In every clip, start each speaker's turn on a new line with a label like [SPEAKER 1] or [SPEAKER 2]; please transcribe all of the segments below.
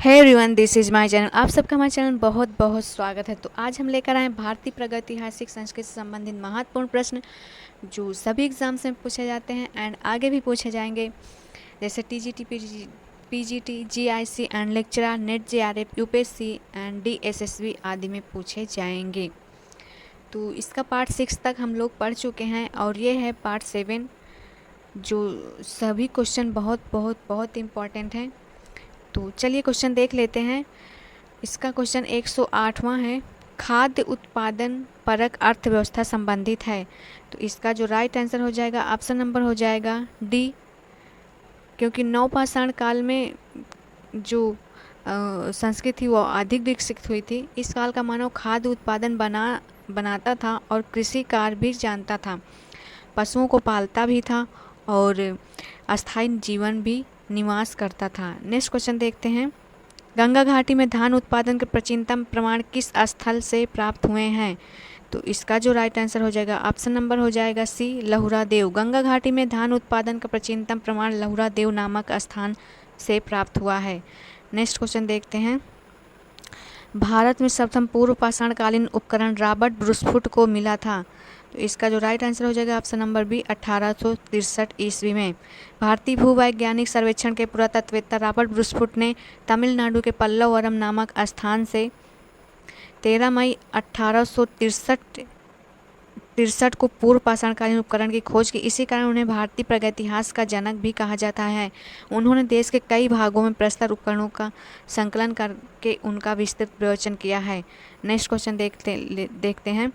[SPEAKER 1] Hey everyone, this is my channel. आप सबका हमारे चैनल बहुत बहुत स्वागत है। तो आज हम लेकर आए हैं भारतीय प्रागैतिहासिक संस्कृति से संबंधित महत्वपूर्ण प्रश्न जो सभी एग्जाम्स में पूछे जाते हैं एंड आगे भी पूछे जाएंगे, जैसे TGT, PGT, GIC and lecturer, net, JRF, UPSC and DSSB आदि में पूछे जाएंगे। तो इसका पार्ट 6 तक हम लोग पढ़ चुके हैं और ये है पार्ट 7, जो सभी क्वेश्चन बहुत बहुत बहुत इम्पॉर्टेंट हैं। तो चलिए क्वेश्चन देख लेते हैं। इसका क्वेश्चन 108वां है, खाद्य उत्पादन परक अर्थव्यवस्था संबंधित है। तो इसका जो राइट आंसर हो जाएगा, ऑप्शन नंबर हो जाएगा डी, क्योंकि नवपाषाण काल में जो संस्कृति थी वो अधिक विकसित हुई थी। इस काल का मानव खाद्य उत्पादन बनाता था और कृषि कार्य भी जानता था, पशुओं को पालता भी था और अस्थायी जीवन भी निवास करता था। नेक्स्ट क्वेश्चन देखते हैं, गंगा घाटी में धान उत्पादन के प्राचीनतम प्रमाण किस स्थल से प्राप्त हुए हैं। तो इसका जो राइट आंसर हो जाएगा, ऑप्शन नंबर हो जाएगा सी, लहुरा देव। गंगा घाटी में धान उत्पादन का प्राचीनतम प्रमाण लहुरा देव नामक स्थान से प्राप्त हुआ है। नेक्स्ट क्वेश्च63 देखते हैं, भारत में सर्वप्रथम पूर्व पाषाणकालीन उपकरण रॉबर्ट ब्रूसफुट को मिला था। तो इसका जो राइट आंसर हो जाएगा, ऑप्शन नंबर बी, 1863 ईस्वी में। भारतीय भूवैज्ञानिक सर्वेक्षण के पुरातत्ववेत्ता रॉबर्ट ब्रूसफुट ने तमिलनाडु के पल्लवरम नामक स्थान से 13 मई 1863 को पूर्व पाषाणकालीन उपकरण की खोज की। इसी कारण उन्हें भारतीय प्रागैतिहास का जनक भी कहा जाता है। उन्होंने देश के कई भागों में प्रस्तर उपकरणों का संकलन करके उनका विस्तृत प्रवचन किया है। नेक्स्ट क्वेश्चन देखते हैं,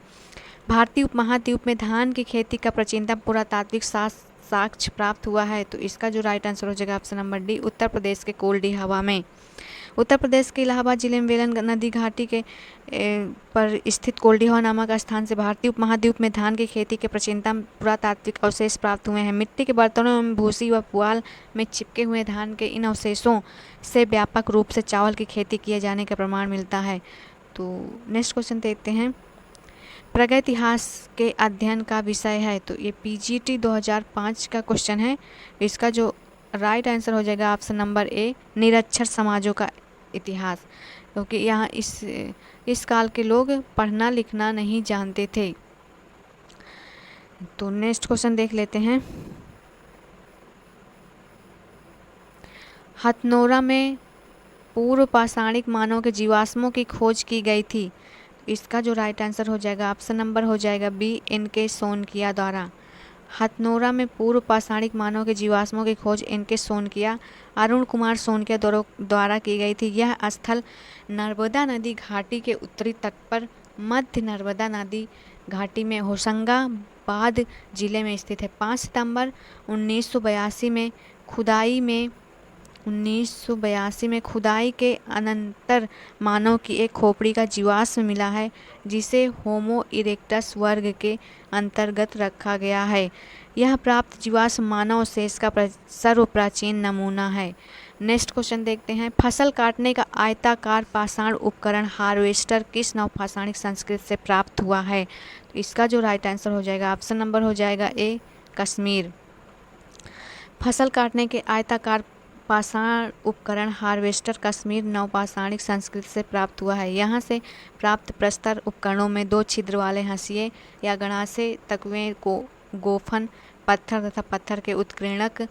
[SPEAKER 1] भारतीय उपमहाद्वीप में धान की खेती का प्राचीनतम पुरातात्विक साक्ष्य प्राप्त हुआ है। तो इसका जो राइट आंसर हो जाएगा, option number D, Uttar Pradesh के कोल्डी हवा में। उत्तर प्रदेश के इलाहाबाद जिले में वेलन नदी घाटी के पर स्थित कोल्डी हवा नामक स्थान से भारतीय उपमहाद्वीप में धान की खेती के प्राचीनतम पुरातात्विक अवशेष प्राप्त हुए हैं। मिट्टी के बर्तनों में भूसी व पुआल में चिपके हुए धान के इन अवशेषों से व्यापक रूप से चावल की खेती किए जाने का प्रमाण मिलता है। तो नेक्स्ट क्वेश्चन देखते हैं, प्रागैतिहास के अध्ययन का विषय है। तो ये पीजीटी 2005 का क्वेश्चन है। इसका जो राइट आंसर हो जाएगा, ऑप्शन नंबर ए, निरक्षर समाजों का इतिहास, क्योंकि यहाँ इस काल के लोग पढ़ना लिखना नहीं जानते थे। तो नेक्स्ट क्वेश्चन देख लेते हैं, हथनोरा में पूर्व पाषाणिक मानव के जीवाश्मों की खोज की गई थी। इसका जो राइट आंसर हो जाएगा, ऑप्शन नंबर हो जाएगा बी, इनके सोनकिया द्वारा। हथनोरा में पूर्व पाषाणिक मानव के जीवाश्मों की खोज इनके सोनकिया, अरुण कुमार सोनकिया द्वारा की गई थी। यह स्थल नर्मदा नदी घाटी के उत्तरी तट पर मध्य नर्मदा नदी घाटी में होशंगाबाद जिले में स्थित है। 5 सितंबर 1982 में खुदाई के अनंतर मानव की एक खोपड़ी का जीवाश्म मिला है, जिसे होमो इरेक्टस वर्ग के अंतर्गत रखा गया है। यह प्राप्त जीवाश्म मानव शेष का सर्वप्राचीन नमूना है। नेक्स्ट क्वेश्चन देखते हैं, फसल काटने का आयताकार पाषाण उपकरण हार्वेस्टर किस नवपाषाणिक संस्कृति से प्राप्त हुआ है। तो इसका जो राइट आंसर हो जाएगा, ऑप्शन नंबर हो जाएगा ए, कश्मीर। फसल काटने के आयताकार पाषाण उपकरण हार्वेस्टर कश्मीर नवपाषाणिक संस्कृति से प्राप्त हुआ है। यहाँ से प्राप्त प्रस्तर उपकरणों में 2 छिद्र वाले हंसिए या गणासे, तकवे को गोफन, पत्थर तथा पत्थर के उत्कीर्णक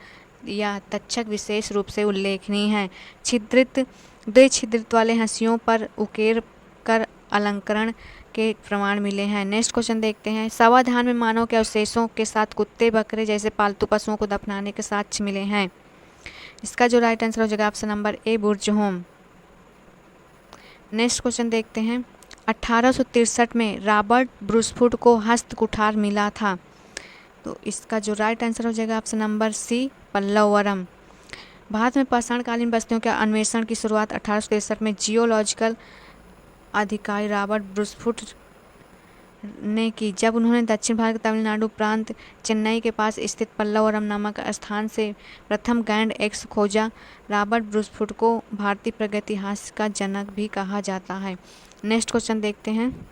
[SPEAKER 1] या तक्षक विशेष रूप से उल्लेखनीय हैं। 2 छिद्रित वाले हंसियों पर उकेर कर अलंकरण के प्रमाण मिले हैं। नेक्स्ट क्वेश्चन देखते हैं, सवाधान में मानव के अवशेषों के साथ कुत्ते बकरे जैसे पालतू पशुओं को दफनाने के साक्ष्य मिले हैं। इसका जो राइट आंसर हो जाएगा, option number A, Burzahom. Next question देखते हैं, 1863 में रॉबर्ट ब्रूसफुट को हस्त कुठार मिला था। तो इसका जो राइट आंसर हो जाएगा, ऑप्शन नंबर सी, पल्लवरम। भारत में पाषाणकालीन बस्तियों के अन्वेषण की शुरुआत 1863 में जियोलॉजिकल अधिकारी रॉबर्ट ब्रूसफुट ने की, जब उन्होंने दक्षिण भारत के तमिलनाडु प्रांत चेन्नई के पास स्थित पल्लवरम नामक स्थान से प्रथम गैंड एक्स खोजा। रॉबर्ट ब्रूसफुट को भारतीय प्रागैतिहास का जनक भी कहा जाता है। नेक्स्ट क्वेश्चन देखते हैं,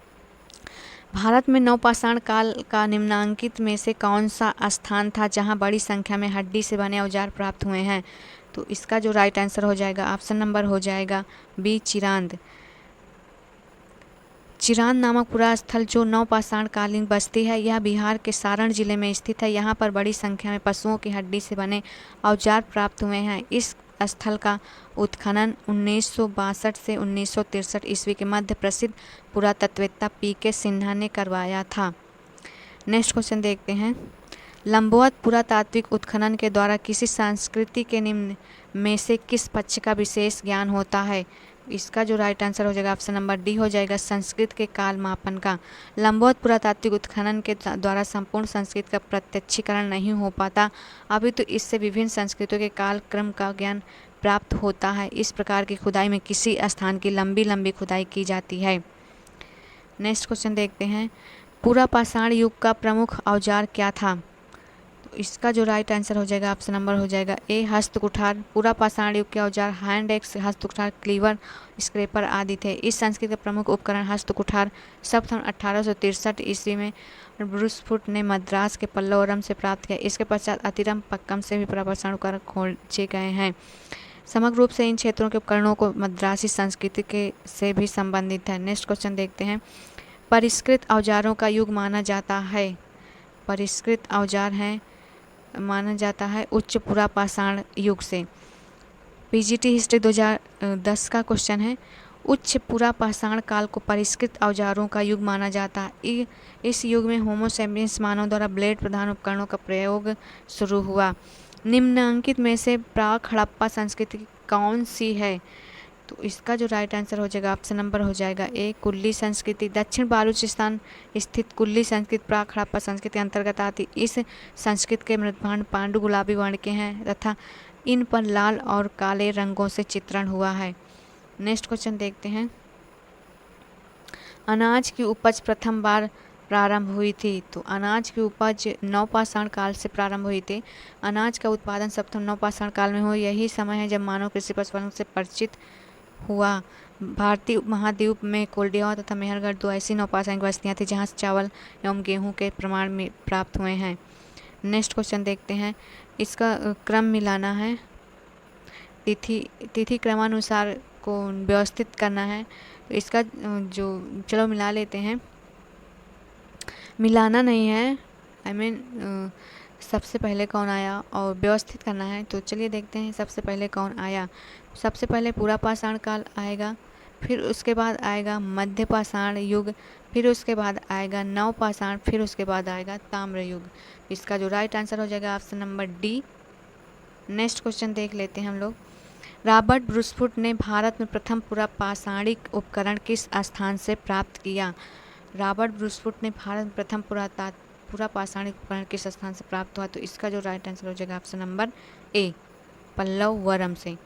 [SPEAKER 1] भारत में नवपाषाण काल का निम्नांकित में से कौन सा स्थान था जहां बड़ी संख्या में हड्डी से बने औजार प्राप्त हुए हैं। तो इसका जो राइट आंसर हो जाएगा ऑप्शन नंबर हो जाएगा बी, चिरांद। चिरांद नामक पुरा स्थल जो नवपाषाण कालीन बस्ती है, यह बिहार के सारण जिले में स्थित है। यहाँ पर बड़ी संख्या में पशुओं की हड्डी से बने औजार प्राप्त हुए हैं। इस स्थल का उत्खनन 1962 से 1963 ईस्वी के मध्य प्रसिद्ध पुरातत्ववेत्ता पी.के. सिन्हा ने करवाया था। नेक्स्ट क्वेश्चन देखते हैं। लंबवत पुरातात्विक उत्खनन के द्वारा किसी संस्कृति के निम्न में से किस पक्ष का विशेष ज्ञान होता है? इसका जो राइट आंसर हो जाएगा ऑप्शन नंबर डी हो जाएगा, संस्कृत के काल मापन का। लंबवत पुरातात्विक उत्खनन के द्वारा संपूर्ण संस्कृत का प्रत्यक्षीकरण नहीं हो पाता, अभी तो इससे विभिन्न संस्कृतियों के काल क्रम का ज्ञान प्राप्त होता है। इस प्रकार की खुदाई में किसी स्थान की लंबी लंबी खुदाई की जाती है। नेक्स्ट क्वेश्चन देखते हैं। पुरापाषाण युग का प्रमुख औजार क्या था? तो इसका जो राइट आंसर हो जाएगा ऑप्शन नंबर हो जाएगा ए, हस्तकुठार। पुरापाषाण युग के औजार हैंड एक्स, हस्तकुठार, क्लीवर, स्क्रैपर आदि थे। इस संस्कृत के प्रमुख उपकरण हस्तकुठार सर्वप्रथम 1863 ईस्वी में ब्रूसफुट ने मद्रास के पल्लवरम से प्राप्त किया। इसके पश्चात अतिरम पक्कम से भी पुरापाषाण उपकरण खोजे गए हैं। समग्र रूप से इन क्षेत्रों के उपकरणों को मद्रासी संस्कृति के से भी संबंधित है। नेक्स्ट क्वेश्चन देखते हैं। परिष्कृत औजारों का युग माना जाता है। परिष्कृत औजार हैं माना जाता है उच्च पुरापाषाण युग से। पीजीटी हिस्ट्री 2010 का क्वेश्चन है। उच्च पुरापाषाण काल को परिष्कृत औजारों का युग माना जाता है। इस युग में होमो सैपियंस मानव द्वारा ब्लेड प्रधान उपकरणों का प्रयोग शुरू हुआ। निम्नलिखित में से प्राक हड़प्पा संस्कृति कौन सी है? तो इसका जो राइट आंसर हो जाएगा ऑप्शन नंबर हो जाएगा ए, कुल्ली संस्कृति। दक्षिण बालूचिस्तान स्थित कुल्ली संस्कृति प्राक हड़प्पा संस्कृति के अंतर्गत आती। इस संस्कृति के मृदभांड पांडु गुलाबी वर्ण के हैं तथा इन पर लाल और काले रंगों से चित्रण हुआ है। नेक्स्ट क्वेश्चन देखते हैं। अनाज की उपज प्रथम बार प्रारंभ हुई थी। तो अनाज की उपज नवपाषाण काल से प्रारंभ हुई थी। अनाज का उत्पादन सर्वप्रथम नवपाषाण काल में हुआ। यही समय है जब मानव कृषि पशुपालन से परिचित हुआ। भारतीय महाद्वीप में कोल्डिया तथा मेहरगढ़ दो ऐसी नवपाषाण बस्तियाँ थी जहाँ चावल एवं गेहूँ के प्रमाण में प्राप्त हुए हैं। नेक्स्ट क्वेश्चन देखते हैं। इसका क्रम मिलाना है, तिथि क्रमानुसार को व्यवस्थित करना है। तो इसका जो चलो मिला लेते हैं, मिलाना नहीं है, सबसे पहले कौन आया और व्यवस्थित करना है। तो चलिए देखते हैं सबसे पहले कौन आया। सबसे पहले पुरापाषाण काल आएगा, फिर उसके बाद आएगा मध्यपाषाण युग, फिर उसके बाद आएगा नवपाषाण, फिर उसके बाद आएगा ताम्र युग। इसका जो राइट आंसर हो जाएगा option number D. Next question देख लेते हैं हम लोग। रॉबर्ट ब्रूसफुट ने भारत में प्रथम पुरापाषाणिक उपकरण किस स्थान से प्राप्त किया? रॉबर्ट ब्रूसफुट ने भारत में प्रथम पुरापाषाणिक उपकरण किस स्थान से प्राप्त हुआ? तो इसका जो राइट आंसर हो जाएगा ऑप्शन नंबर ए, पल्लवरम से।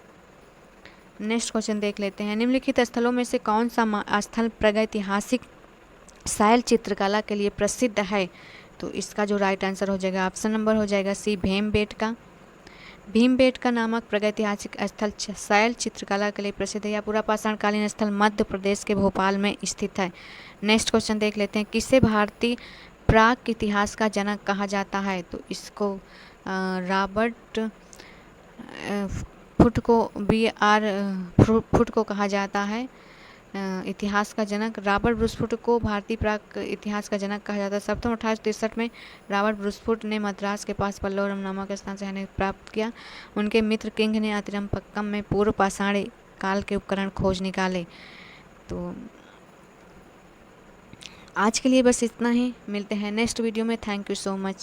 [SPEAKER 1] नेक्स्ट क्वेश्चन देख लेते हैं। निम्नलिखित स्थलों में से कौन सा स्थल प्रागैतिहासिक शैल चित्रकला के लिए प्रसिद्ध है? तो इसका जो राइट आंसर हो जाएगा ऑप्शन नंबर हो जाएगा सी, भीमबेटका। भीमबेटका नामक प्रागैतिहासिक स्थल शैल चित्रकला के लिए प्रसिद्ध है। यह पुरापाषाण कालीन स्थल मध्य प्रदेश के भोपाल में स्थित है। नेक्स्ट क्वेश्चन देख लेते हैं। किसे भारतीय प्राक इतिहास का जनक कहा जाता है? तो इसको रॉबर्ट फुट को फुट को कहा जाता है इतिहास का जनक। रॉबर्ट ब्रूसफुट को भारतीय प्राक इतिहास का जनक कहा जाता है। सर्वप्रथम 1863 में रॉबर्ट ब्रूसफुट ने मद्रास के पास पल्लवरम नामक स्थान से आने प्राप्त किया। उनके मित्र किंग ने अतिरम्पक्कम में पूर्व पाषाण काल के उपकरण खोज निकाले। तो आज के लिए बस इतना ही, मिलते हैं नेक्स्ट वीडियो में। Thank you so much.